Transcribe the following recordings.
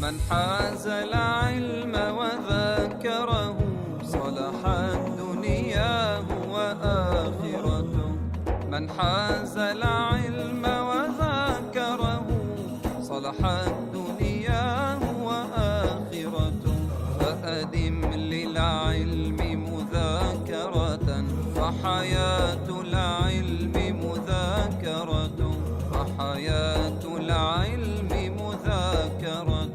من حاز العلم وذاكره صلحت دنياه وآخرته من حاز العلم وذاكره صلحت دنياه وآخرته فأدم للعلم مذاكرة فحياة العلم مذاكرة فحياة العلم مذاكرة.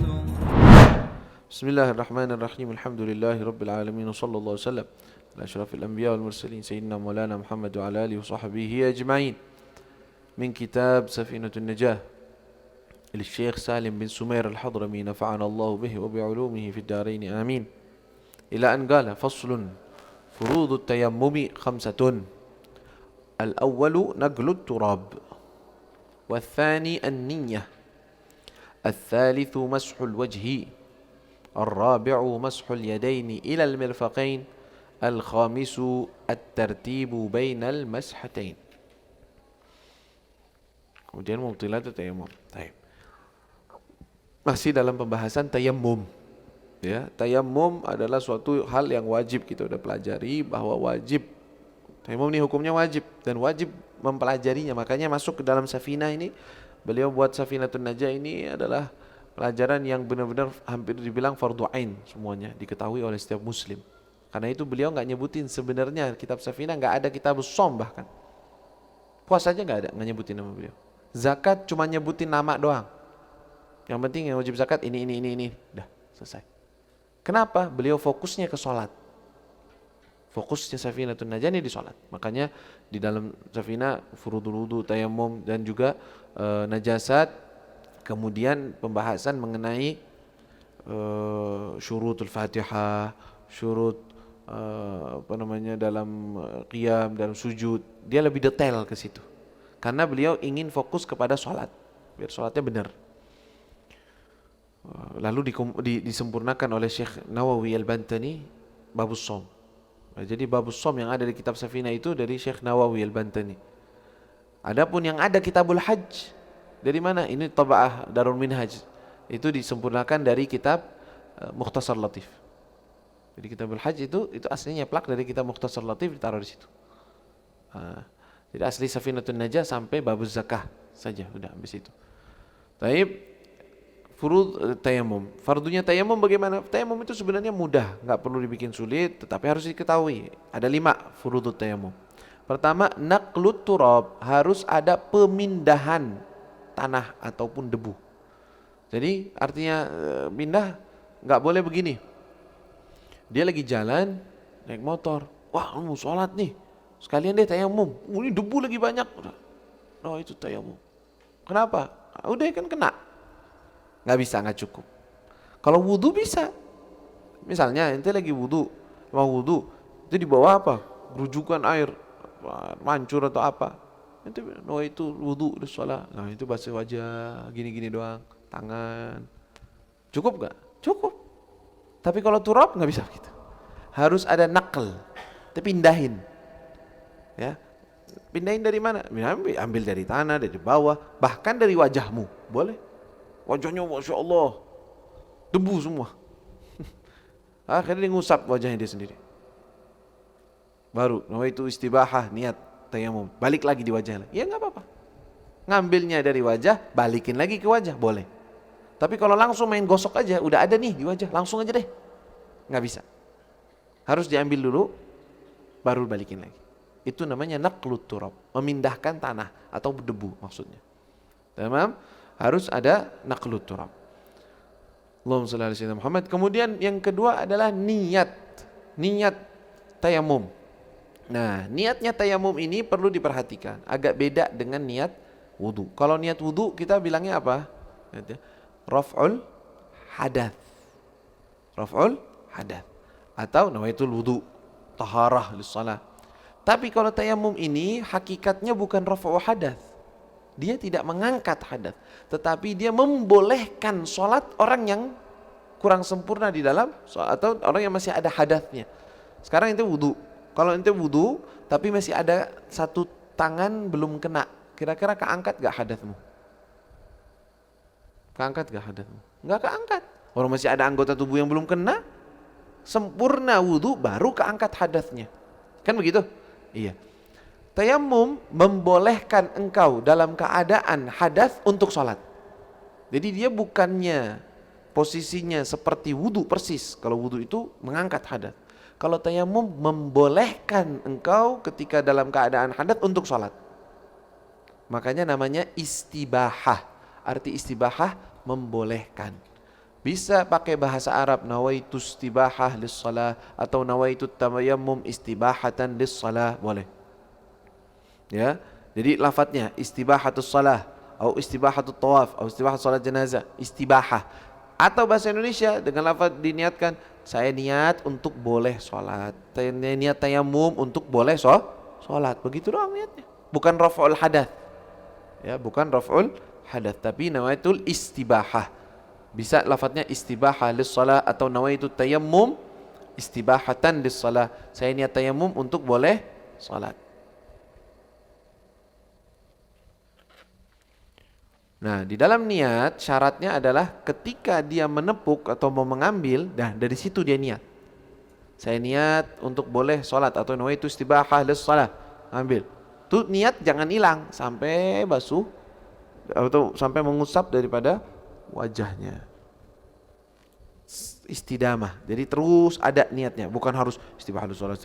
بسم الله الرحمن الرحيم. الحمد لله رب العالمين وصلى الله وسلم على أشرف الأنبياء والمرسلين سيدنا مولانا محمد وعلى آله وصحبه أجمعين. من كتاب سفينة النجاة للشيخ سالم بن سمير الحضرمي نفعنا الله به وبعلومه في الدارين آمين. إلى أن قال: فصل: فروض التيمم خمسة. الأول نقل التراب، والثاني النية، الثالث مسح الوجه، الرابع مسح اليدين إلى المرفقين، الخامس الترتيب بين المسحتين. Kemudian mubtilat tayammum. Baik. Masih dalam pembahasan tayammum. Ya, tayammum adalah suatu hal yang wajib, kita udah pelajari bahwa wajib. Tayammum ini hukumnya wajib dan wajib mempelajarinya. Makanya masuk ke dalam Safinah ini, beliau buat Safinatun Najah ini adalah pelajaran yang benar-benar hampir dibilang fardu ain, semuanya diketahui oleh setiap muslim. Karena itu beliau nggak nyebutin sebenarnya kitab Safinah, nggak ada kitab Shom, bahkan puasa aja nggak ada, nggak nyebutin nama beliau. Zakat cuma nyebutin nama doang. Yang penting yang wajib zakat ini, udah selesai. Kenapa? Beliau fokusnya ke sholat. Fokusnya Safinatun Najah ini di sholat. Makanya di dalam Safinah furudul wudu, tayammum dan juga najasat. Kemudian pembahasan mengenai syurutul Fatihah, syurut dalam qiyam, dalam sujud. Dia lebih detail ke situ. Karena beliau ingin fokus kepada sholat, biar sholatnya benar. Lalu disempurnakan oleh Syekh Nawawi Al-Bantani Babus Shom. Jadi Babus Shom yang ada di kitab Safinah itu dari Syekh Nawawi Al-Bantani. Adapun yang ada Kitabul Hajj dari mana? Ini Taba'ah Darul Minhaj. Itu disempurnakan dari kitab Mukhtasar Latif. Jadi Kitabul Hajj itu aslinya plak dari kitab Mukhtasar Latif, ditaruh di situ. Jadi asli Safinatun Najah sampai Babuz Zakah saja, udah habis itu. Taib. Furud tayammum. Fardunya tayammum bagaimana? Tayammum itu sebenarnya mudah, nggak perlu dibikin sulit, tetapi harus diketahui. Ada 5 furudut tayammum. Pertama, naqlut turab, harus ada pemindahan tanah ataupun debu. Jadi artinya pindah nggak boleh begini. Dia lagi jalan naik motor, wah mau sholat nih, sekalian deh tayammum. Ini debu lagi banyak. Oh itu tayammum. Kenapa? Udah kan kena. Nggak bisa, nggak cukup. Kalau wudu bisa. Misalnya ente lagi wudu, mau wudu, itu di bawah apa? Gerujukan air, mancur atau apa? Ente itu wudu di sholat. Nah itu basuh wajah, gini-gini doang, tangan. Cukup nggak? Cukup. Tapi kalau turab nggak bisa gitu. Harus ada naql, pindahin. Ya, pindahin dari mana? Ambil dari tanah, dari bawah, bahkan dari wajahmu, boleh. Wajahnya Masya Allah debu semua. Akhirnya dia ngusap wajahnya dia sendiri. Baru itu istibahah, niat tayammum, balik lagi di wajah. Ya gak apa-apa. Ngambilnya dari wajah, balikin lagi ke wajah, boleh. Tapi kalau langsung main gosok aja, udah ada nih di wajah, langsung aja deh, gak bisa. Harus diambil dulu, baru balikin lagi. Itu namanya naqlut turab, memindahkan tanah atau debu maksudnya. Tamam? Harus ada naqlut turab. Allahumma shalli ala sayyidina Muhammad. Kemudian yang kedua adalah niat tayammum. Nah, niatnya tayammum ini perlu diperhatikan. Agak beda dengan niat wudu. Kalau niat wudu kita bilangnya apa? Raf'ul hadath. Raf'ul hadath. Atau nawaitul wudu, taharah lis-shalah. Tapi kalau tayammum ini hakikatnya bukan raf'ul hadath. Dia tidak mengangkat hadas, tetapi dia membolehkan sholat orang yang kurang sempurna di dalam atau orang yang masih ada hadasnya. Sekarang ente wudu. Kalau ente wudu tapi masih ada satu tangan belum kena, kira-kira keangkat gak hadasmu? Keangkat gak hadasmu? Gak keangkat. Orang masih ada anggota tubuh yang belum kena, sempurna wudu baru keangkat hadatnya. Kan begitu? Iya. Tayamum membolehkan engkau dalam keadaan hadas untuk sholat. Jadi dia bukannya posisinya seperti wudu persis. Kalau wudu itu mengangkat hadas. Kalau tayamum membolehkan engkau ketika dalam keadaan hadas untuk sholat. Makanya namanya istibahah. Arti istibahah membolehkan. Bisa pakai bahasa Arab nawaitu istibahah lis-shalah atau nawaitu tayammum istibahatan lis-shalah, boleh. Ya. Jadi lafadznya istibahatus shalah atau istibahatut tawaf atau istibahat salat jenazah, istibahah. Atau bahasa Indonesia dengan lafaz diniatkan, saya niat untuk boleh sholat, saya niat tayamum untuk boleh sholat, begitu doang niatnya. Bukan raf'ul hadath, ya, bukan raf'ul hadath, tapi nawaitul istibahah. Bisa lafadznya istibahah lis-shalah atau nawaitu tayammum istibahatan lis-shalah, saya niat tayamum untuk boleh sholat. Nah, di dalam niat syaratnya adalah ketika dia menepuk atau mau mengambil, dah dari situ dia niat. Saya niat untuk boleh sholat atau nawaitu istibahah lis-shalah, ambil. Tuh niat jangan hilang sampai basuh atau sampai mengusap daripada wajahnya. Istidamah. Jadi terus ada niatnya, bukan harus istibahah lis-shalah,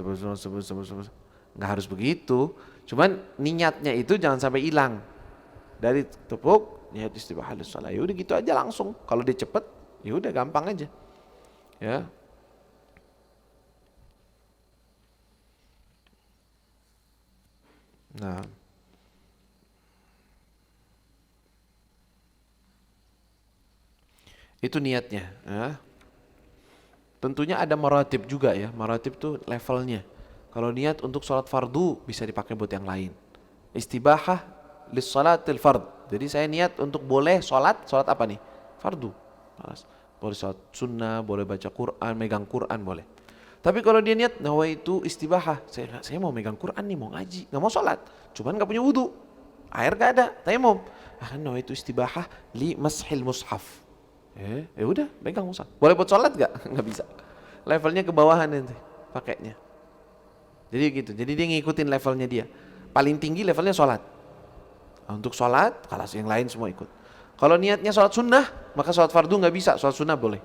enggak harus begitu. Cuman niatnya itu jangan sampai hilang. Dari tepuk niat istibahah lis-shalah, ya udah gitu aja langsung. Kalau dia cepet, ya udah gampang aja. Ya. Nah. Itu niatnya, ya. Tentunya ada maratib juga ya. Maratib tuh levelnya. Kalau niat untuk sholat fardu bisa dipakai buat yang lain. Istibahah lis-shalatil fard. Jadi saya niat untuk boleh sholat apa nih? Fardu. Boleh sholat sunnah, boleh baca Quran, megang Quran boleh. Tapi kalau dia niat nawaitu istibahah, saya mau megang Quran nih, mau ngaji, nggak mau sholat, cuman nggak punya wudu, air nggak ada, tayamum. Nawaitu istibahah li mashil mushaf. Ya udah, megang mushaf. Boleh buat sholat nggak? Nggak bisa. Levelnya ke bawahan nanti pakainya. Jadi gitu. Jadi dia ngikutin levelnya dia. Paling tinggi levelnya sholat. Untuk sholat, kalau yang lain semua ikut. Kalau niatnya sholat sunnah, maka sholat fardu nggak bisa, sholat sunnah boleh.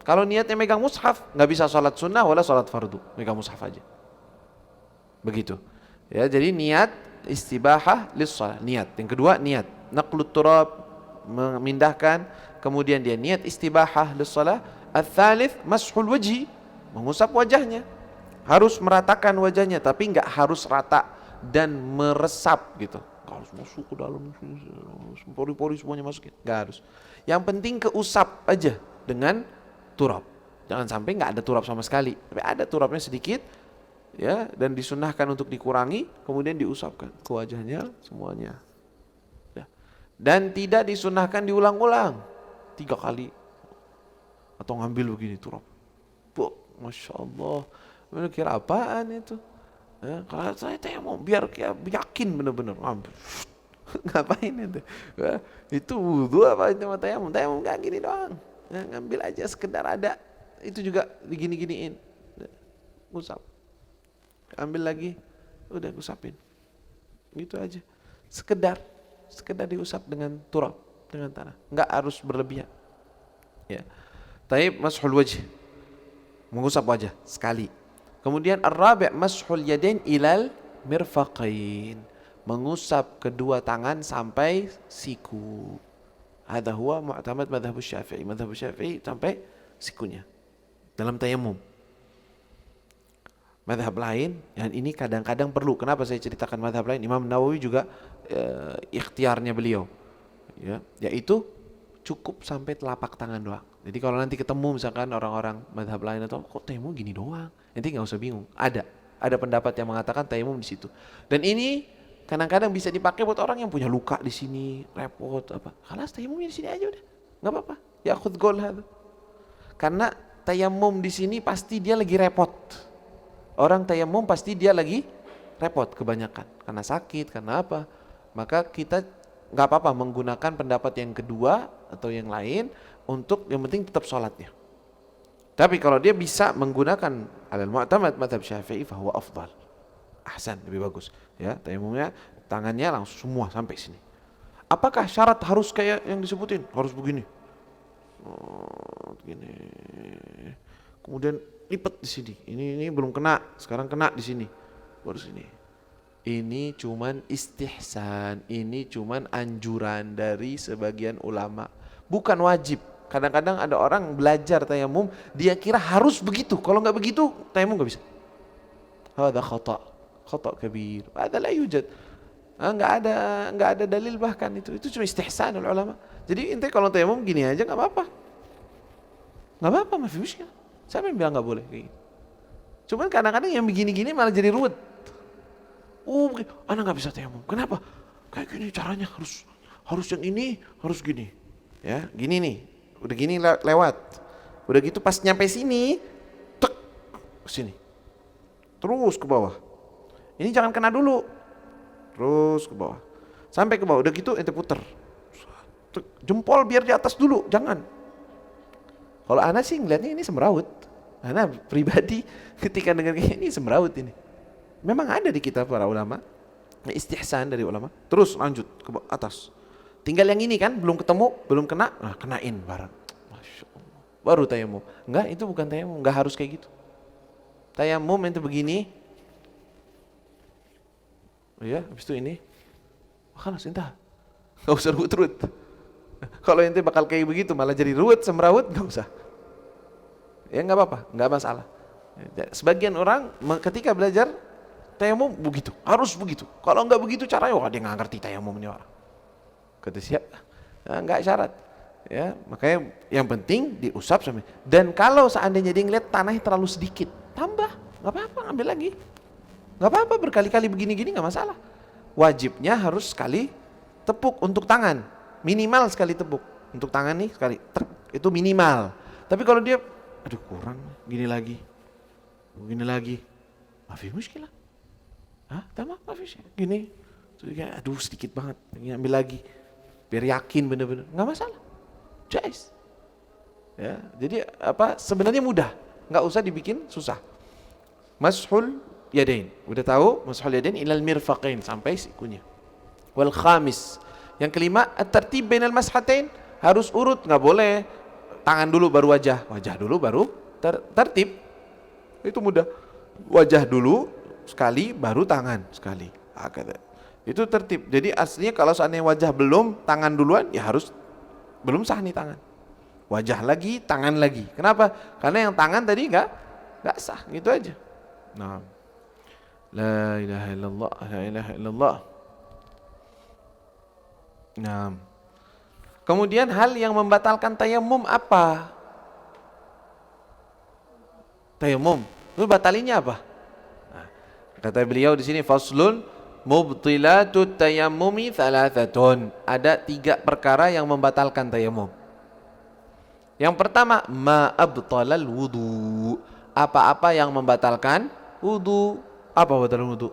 Kalau niatnya megang mushaf, nggak bisa sholat sunnah wala sholat fardu, megang mushaf aja. Begitu. Ya, jadi niat istibahah lis-shalah, niat. Yang kedua niat naqlut turab, memindahkan, kemudian dia niat istibahah lis-shalah. Ats-tsalits mashul wajhi, mengusap wajahnya. Harus meratakan wajahnya, tapi nggak harus rata dan meresap gitu. Harus masuk ke dalam, pori-pori semuanya masukin, nggak harus. Yang penting keusap aja dengan turab. Jangan sampai nggak ada turab sama sekali, tapi ada turabnya sedikit, ya, dan disunnahkan untuk dikurangi, kemudian diusapkan ke wajahnya semuanya. Ya. Dan tidak disunnahkan diulang-ulang 3 kali atau ngambil begini turab. Masya Allah, kira apaan itu? Ya, kalau saya tayamum biar yakin benar-benar ngambil. Ngapain itu? Ya, itu wudu apa itu tayamum? Tayamum enggak gini doang. Ya, ngambil aja sekedar ada. Itu juga digini-giniin. Ya, usap. Ambil lagi, udah usapin. Gitu aja. Sekedar diusap dengan turab, dengan tanah. Enggak harus berlebihan. Ya. Taib mashul wajh. Mengusap wajah sekali. Kemudian ar-rabi' mashul yadain ilal mirfaqain, mengusap kedua tangan sampai siku. Hadza huwa mu'tamad madzhab Syafi'i. Madzhab Syafi'i sampai sikunya dalam tayamum. Madzhab lain, yang ini kadang-kadang perlu. Kenapa saya ceritakan madzhab lain? Imam Nawawi juga ikhtiarnya beliau, ya, yaitu cukup sampai telapak tangan doang. Jadi kalau nanti ketemu misalkan orang-orang madzhab lain atau kok tayamum gini doang, nanti nggak usah bingung. Ada pendapat yang mengatakan tayamum di situ. Dan ini kadang-kadang bisa dipakai buat orang yang punya luka di sini, repot apa. Khalas tayamumnya di sini aja udah, nggak apa-apa. Ya khudh gol hada. Karena tayamum di sini pasti dia lagi repot. Orang tayamum pasti dia lagi repot kebanyakan karena sakit, karena apa. Maka kita nggak apa-apa menggunakan pendapat yang kedua atau yang lain, untuk yang penting tetap sholatnya. Tapi kalau dia bisa menggunakan alal mu'tamad mazhab Syafi'i fahuwa afdal. Ahsan, lebih bagus. Ya, tayamumnya tangannya langsung semua sampai sini. Apakah syarat harus kayak yang disebutin? Harus begini. Begini. Kemudian lipat di sini. Ini belum kena, sekarang kena di sini. Baru sini. Ini cuman istihsan, ini cuman anjuran dari sebagian ulama, bukan wajib. Kadang-kadang ada orang belajar tayamum, dia kira harus begitu. Kalau nggak begitu, tayamum nggak bisa. Hada khata kabir. Ada la yujad. Nggak ada dalil bahkan itu cuma istihsan oleh ulama. Jadi intinya kalau tayamum gini aja nggak apa-apa. Nggak apa-apa, mafi muskil. Siapa yang bilang nggak boleh kayak gitu? Cuman kadang-kadang yang begini-gini malah jadi ruwet. Anak nggak bisa tayamum. Kenapa? Kayak gini caranya harus yang ini, harus gini. Ya, gini nih. Udah gini lewat. Udah gitu pas nyampe sini, tek ke sini. Terus ke bawah. Ini jangan kena dulu. Terus ke bawah. Sampai ke bawah. Udah gitu ente puter. Jempol biar di atas dulu, jangan. Kalau ana sih ngeliatnya ini semrawut. Ana pribadi ketika dengar kayak ini semrawut ini. Memang ada di kitab para ulama, istihsan dari ulama. Terus lanjut ke atas. Tinggal yang ini kan belum ketemu, belum kena, nah kenain bareng. Masya Allah. Baru tayamum. Enggak, itu bukan tayamum, enggak harus kayak gitu. Tayamum itu begini. Oh ya, habis itu ini. Khalas, entah. Enggak usah ruwet-ruwet. Kalau ente bakal kayak begitu malah jadi ruwet, semrawut, enggak usah. Ya enggak apa-apa, enggak masalah. Sebagian orang ketika belajar tayamum begitu, harus begitu. Kalau enggak begitu caranya, wah dia enggak ngerti tayamum ini orang. Kata siap, nah, enggak syarat. Ya, makanya yang penting diusap sampai. Dan kalau seandainya dia ngeliat tanahnya terlalu sedikit, tambah, enggak apa-apa, ambil lagi. Enggak apa-apa berkali-kali begini-gini enggak masalah. Wajibnya harus sekali tepuk untuk tangan, minimal sekali tepuk. Untuk tangan nih sekali, itu minimal. Tapi kalau dia, aduh kurang, gini lagi, mafi muskilah. Tamam, mafi gini, aduh sedikit banget, ini ambil lagi. Biar yakin benar-benar nggak masalah, jais. Ya, jadi sebenarnya mudah, nggak usah dibikin susah. Mashul yadain, udah tahu mashul yadain ilal mirfaqain sampai sikunya. Wal khamis, yang kelima at-tartib bainal mashatain, harus urut, nggak boleh tangan dulu baru wajah dulu baru tertib. Itu mudah, wajah dulu sekali baru tangan sekali. Itu tertib. Jadi aslinya kalau seandainya wajah belum, tangan duluan, ya harus belum sah nih tangan. Wajah lagi, tangan lagi. Kenapa? Karena yang tangan tadi enggak sah, gitu aja. Nah. La ilaha illallah, la ilaha illallah. Nah. Kemudian hal yang membatalkan tayamum apa? Tayamum. Itu batalinnya apa? Nah, kata beliau di sini faslun mubtilatut tayammumi thalathatun. Ada 3 perkara yang membatalkan tayamum. Yang pertama, ma abtalal wudu. Apa-apa yang membatalkan wudu. Apa batal wudu?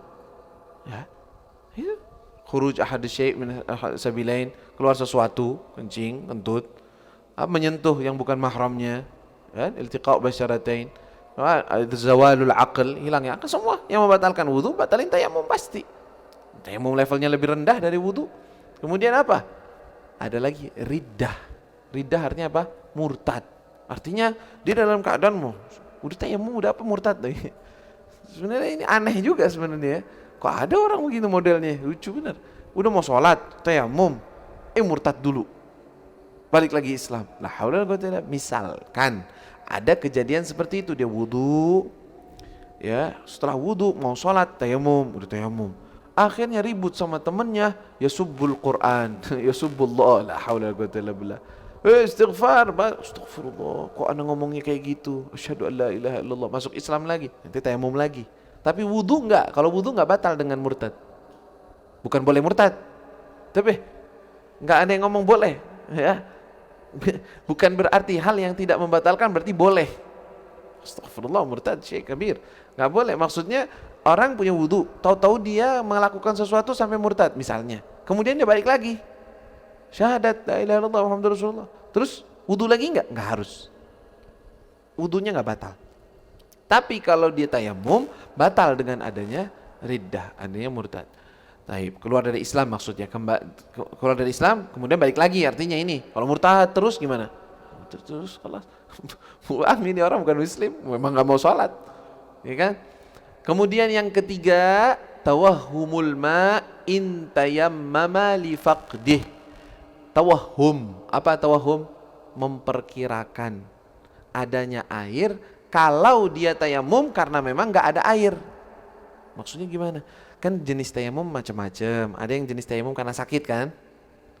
Ya. Itu khuruj ahad syai' min sabilain, keluar sesuatu, kencing, kentut, menyentuh yang bukan mahramnya, kan? Iltiqa' basyaratain, zawalul aql, hilangnya akal, semua yang membatalkan wudu batalin tayamum pasti. Tayamum levelnya lebih rendah dari wudu. Kemudian apa? Ada lagi riddah. Riddah artinya apa? Murtad. Artinya dia dalam keadaan udah tayamum udah apa murtad lagi. Sebenarnya ini aneh juga sebenarnya. Kok ada orang begitu modelnya? Lucu bener. Udah mau sholat, tayamum, murtad dulu. Balik lagi Islam. La haula wala quwwata illa billah. Misalkan ada kejadian seperti itu, dia wudu, ya setelah wudu mau sholat, tayamum, udah tayamum. Akhirnya ribut sama temennya, yasubbul Quran, yasubbullah, la haula wala quwwata illa billah. Istighfar, astagfirullah, kok anda ngomongnya kayak gitu? Asyhadu an la ilaha illallah, masuk Islam lagi, nanti tayamum lagi. Tapi wudu enggak, kalau wudu enggak batal dengan murtad. Bukan boleh murtad, tapi enggak ada yang ngomong boleh, ya. Bukan berarti hal yang tidak membatalkan berarti boleh. Astagfirullah, murtad syekh kabir. Enggak boleh, maksudnya orang punya wudu, tahu-tahu dia melakukan sesuatu sampai murtad misalnya. Kemudian dia balik lagi. Syahadat la ilaha illallah Muhammadur Rasulullah. Terus Wudu lagi enggak? Enggak harus. Wudunya enggak batal. Tapi kalau dia tayamum, batal dengan adanya riddah, adanya murtad. Taib, keluar dari Islam maksudnya. Keluar dari Islam, kemudian balik lagi, artinya ini. Kalau murtad terus gimana? Terus kelas. Pulang ini orang bukan muslim, memang enggak mau sholat. Ya kan? Kemudian yang ketiga, tawahhumul ma in tayammama li faqdih. Tawahhum, apa tawahhum? Memperkirakan adanya air kalau dia tayamum karena memang enggak ada air. Maksudnya gimana? Kan jenis tayamum macam-macam. Ada yang jenis tayamum karena sakit kan?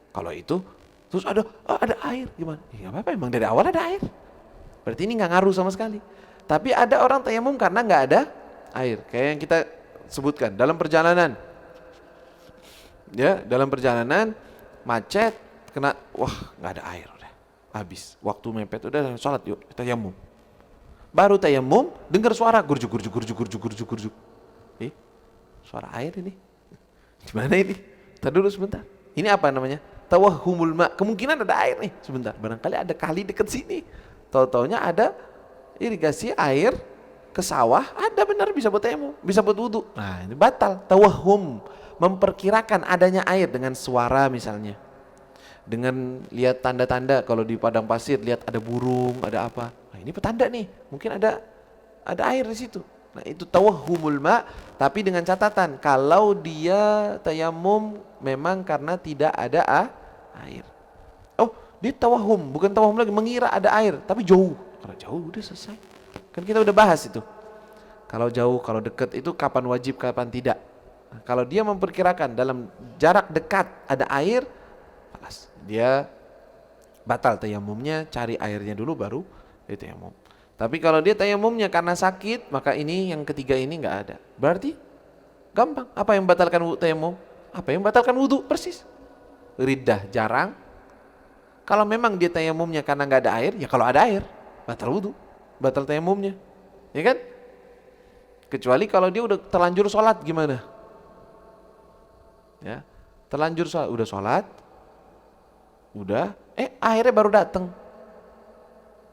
Kalau itu terus ada air gimana? Ya apa emang dari awal ada air. Berarti ini enggak ngaruh sama sekali. Tapi ada orang tayamum karena enggak ada air. Kayak yang kita sebutkan dalam perjalanan. Ya, dalam perjalanan macet, kena enggak ada air udah. Habis. Waktu mepet udah sholat yuk, tayamum. Baru tayamum, dengar suara gurjuk. Suara air ini. Gimana ini? Tar dulu sebentar. Ini apa namanya? Tawahhumul ma. Kemungkinan ada air nih. Sebentar, barangkali ada kali dekat sini. Tahu-taunya ada irigasi air ke sawah, ada benar bisa buat tayamum, bisa buat wudu. Nah, ini batal. Tawahhum, memperkirakan adanya air dengan suara misalnya. Dengan lihat tanda-tanda, kalau di padang pasir lihat ada burung, ada apa. Nah, ini petanda nih. Mungkin ada air di situ. Nah, itu tawahhumul ma, tapi dengan catatan kalau dia tayamum memang karena tidak ada air. Oh, dia tawahhum, bukan tawahhum lagi, mengira ada air, tapi jauh. Kalau jauh udah selesai. Kan kita udah bahas itu. Kalau jauh, kalau dekat itu kapan wajib, kapan tidak. Nah, kalau dia memperkirakan dalam jarak dekat ada air, dia batal tayamumnya, cari airnya dulu baru dia tayamum. Tapi kalau dia tayamumnya karena sakit, maka ini yang ketiga ini enggak ada. Berarti gampang. Apa yang membatalkan tayamum? Apa yang membatalkan wudu? Persis. Riddah jarang. Kalau memang dia tayamumnya karena enggak ada air, ya kalau ada air batal wudu, batal tayamumnya. Ya kan? Kecuali kalau dia udah terlanjur sholat gimana? Ya, terlanjur sholat, udah sholat, udah, airnya baru datang.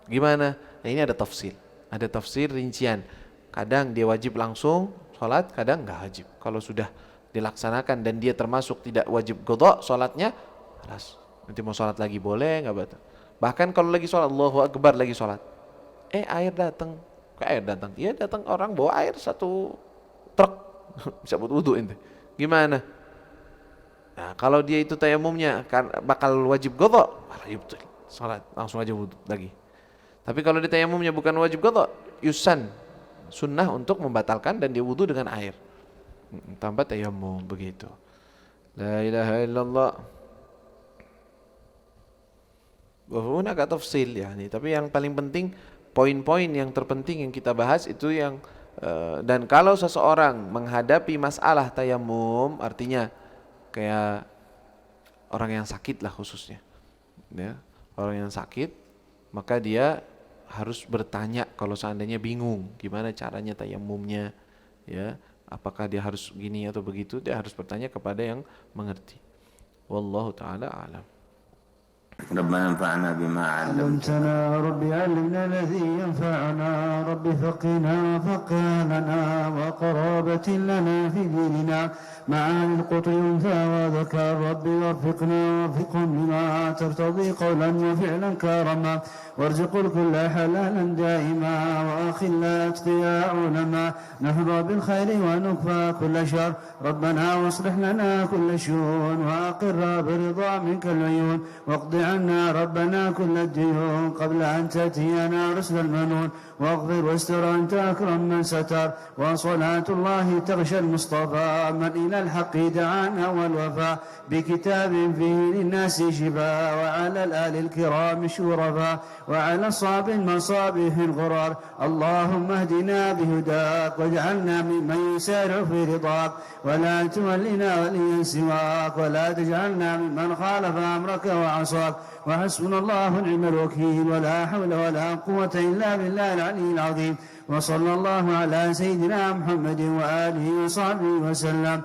Gimana? Nah, ini ada tafsir rincian. Kadang dia wajib langsung sholat, kadang enggak wajib. Kalau sudah dilaksanakan dan dia termasuk tidak wajib qadha sholatnya, halas. Nanti mau sholat lagi boleh, enggak batal. Bahkan kalau lagi sholat, Allahu Akbar lagi sholat, air datang. Kok air datang? Iya datang, orang bawa air 1 truk bisa buat wudu ente. Gimana? Nah, kalau dia itu tayamumnya kan bakal wajib qadha, wajib sholat langsung aja wudu lagi. Tapi kalau dia tayamumnya bukan wajib qadha, yusan, sunnah untuk membatalkan dan dia wudu dengan air. Tanpa tayamum begitu. La ilaha illallah. Walaupun agak tafsil ya nih, tapi yang paling penting poin-poin yang terpenting yang kita bahas itu yang dan kalau seseorang menghadapi masalah tayamum, artinya kayak orang yang sakit lah khususnya, ya, orang yang sakit, maka dia harus bertanya kalau seandainya bingung gimana caranya tayamumnya, ya, apakah dia harus gini atau begitu, dia harus bertanya kepada yang mengerti. Wallahu taala alam. ربنا انفعنا بما علمتنا ربي علمنا الذي ينفعنا ربي فقنا فقهنا وقرابة لنا في ديننا معاني القطر ينفع وذكر ربي وفقنا وفقهم لما ترتضي قولا وفعلا كرما وارزق الكل حلالا دائما وأخلا أتقياء علما نحظى بالخير ونكفى كل شر ربنا واصلح لنا كل شؤون وأقر برضا منك العيون واقض عنا ربنا كل الديون قبل أن تأتينا رسل المنون واغفر واستر أنت أكرم من ستر وصلاة الله تغشى المصطفى من إلى الحق دعانا والوفاء بكتاب فيه للناس شفاء وعلى الآل الكرام شرفاء وعلى الصاب المصابيح الغرار اللهم اهدنا بهداك واجعلنا ممن يسارع في رضاك ولا تولنا وليا سواك ولا تجعلنا ممن خالف أمرك وعصاك وحسبنا الله ونعم الوكيل ولا حول ولا قوة إلا بالله العلي العظيم وصلى الله على سيدنا محمد وآله وصحبه وسلم